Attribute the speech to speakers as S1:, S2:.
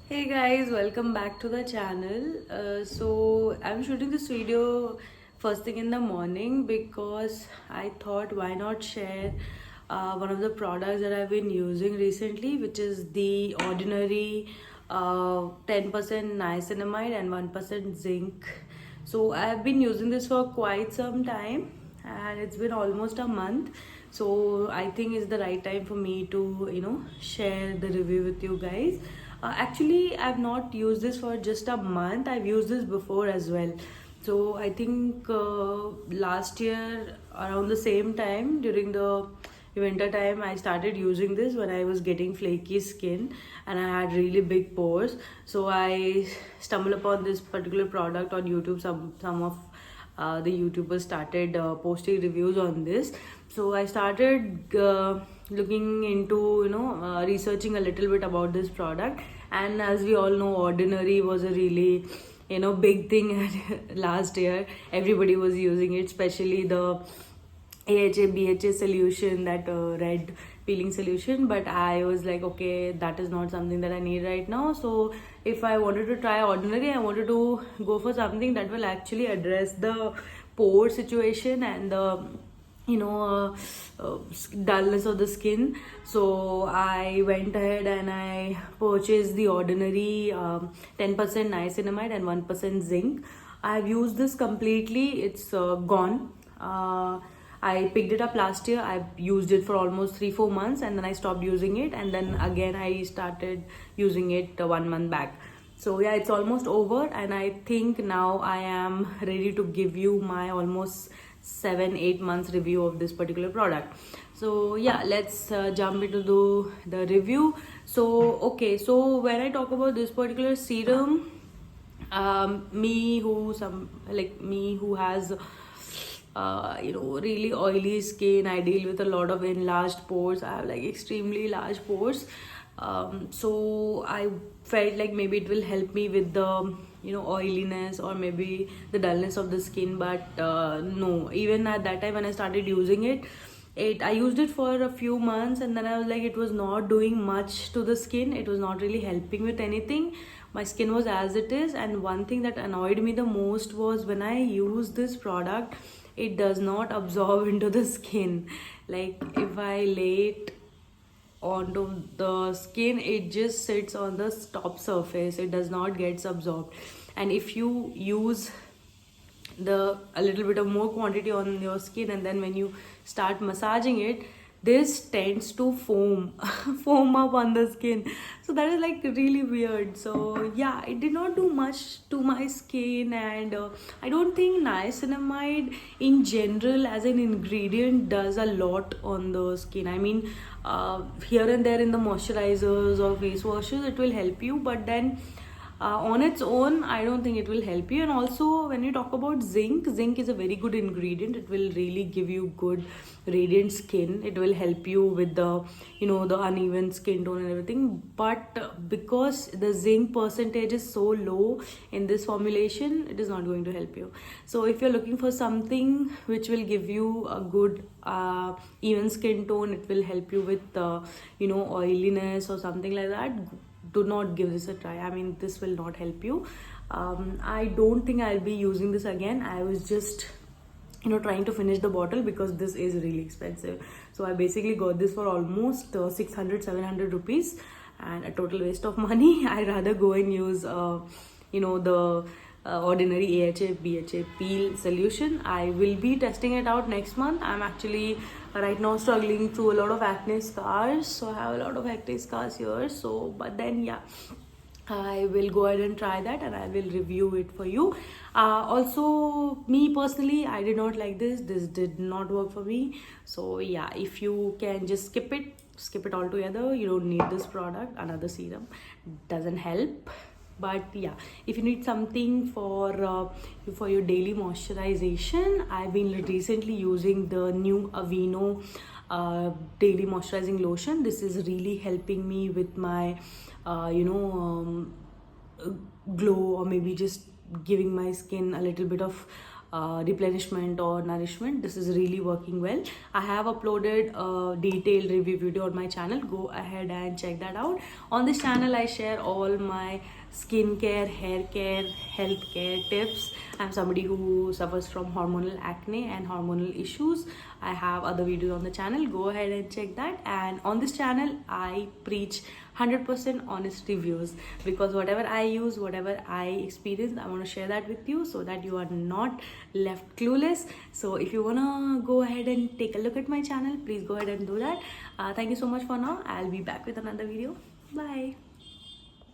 S1: Hey guys, welcome back to the channel. So I'm shooting this video first thing in the morning because I thought why not share one of the products that I've been using recently, which is the Ordinary 10% niacinamide and 1% zinc. So I've been using this for quite some time and it's been almost a month. So I think it's the right time for me to share the review with you guys. Actually, I've not used this for just a month. I've used this before as well. So I think last year around the same time during the winter time I started using this when I was getting flaky skin and I had really big pores. So I stumbled upon this particular product on YouTube. Some of the YouTubers started posting reviews on this. So I started looking into researching a little bit about this product, and as we all know, Ordinary was a really big thing last year. Everybody was using it, especially the AHA BHA solution, that red peeling solution. But I was like, okay, that is not something that I need right now. So if I wanted to try Ordinary, I wanted to go for something that will actually address the pore situation and the dullness of the skin. So I went ahead and I purchased the Ordinary 10% niacinamide and 1% zinc. I've used this completely. It's gone. I picked it up last year. I used it for almost 3-4 months and then I stopped using it, and then again I started using it 1 month back. So yeah, it's almost over, and I think now I am ready to give you my almost 7-8 months review of this particular product. So yeah, let's jump into the review. So okay, so when I talk about this particular serum, me who has really oily skin, I deal with a lot of enlarged pores. I have like extremely large pores. So I felt like maybe it will help me with the oiliness or maybe the dullness of the skin. But no, even at that time when I started using it, I used it for a few months and then I was like, it was not doing much to the skin. It was not really helping with anything. My skin was as it is. And one thing that annoyed me the most was when I use this product, it does not absorb into the skin. Like if I lay it onto the skin, it just sits on the top surface. It does not get absorbed. And if you use a little bit of more quantity on your skin and then when you start massaging it, this tends to foam foam up on the skin. So that is like really weird. So yeah, it did not do much to my skin. And I don't think niacinamide in general as an ingredient does a lot on the skin. I mean, here and there in the moisturizers or face washes it will help you, but then on its own I don't think it will help you. And also when you talk about zinc is a very good ingredient. It will really give you good radiant skin. It will help you with the the uneven skin tone and everything. But because the zinc percentage is so low in this formulation, it is not going to help you. So if you're looking for something which will give you a good even skin tone, it will help you with oiliness or something like that, do not give this a try. I mean, this will not help you. I don't think I'll be using this again. I was just trying to finish the bottle because this is really expensive. So I basically got this for almost 600-700 rupees, and a total waste of money. I rather go and use the Ordinary AHA BHA peel solution. I will be testing it out next month. I'm actually right now struggling through a lot of acne scars. So I have a lot of acne scars here. So but then yeah, I will go ahead and try that and I will review it for you. Also, me personally, I did not like this. This did not work for me. So yeah, if you can just skip it altogether. You don't need this product. Another serum doesn't help. But yeah, if you need something for your daily moisturization, I've been recently using the new Aveeno daily moisturizing lotion. This is really helping me with my glow, or maybe just giving my skin a little bit of replenishment or nourishment. This is really working well. I have uploaded a detailed review video on my channel. Go ahead and check that out. On this channel I share all my skincare, hair care, health care tips. I'm somebody who suffers from hormonal acne and hormonal issues. I have other videos on the channel. Go ahead and check that. And on this channel I preach 100% honest reviews, because whatever I use, whatever I experience, I want to share that with you so that you are not left clueless. So if you want to go ahead and take a look at my channel, please go ahead and do that. Thank you so much for now. I'll be back with another video. Bye.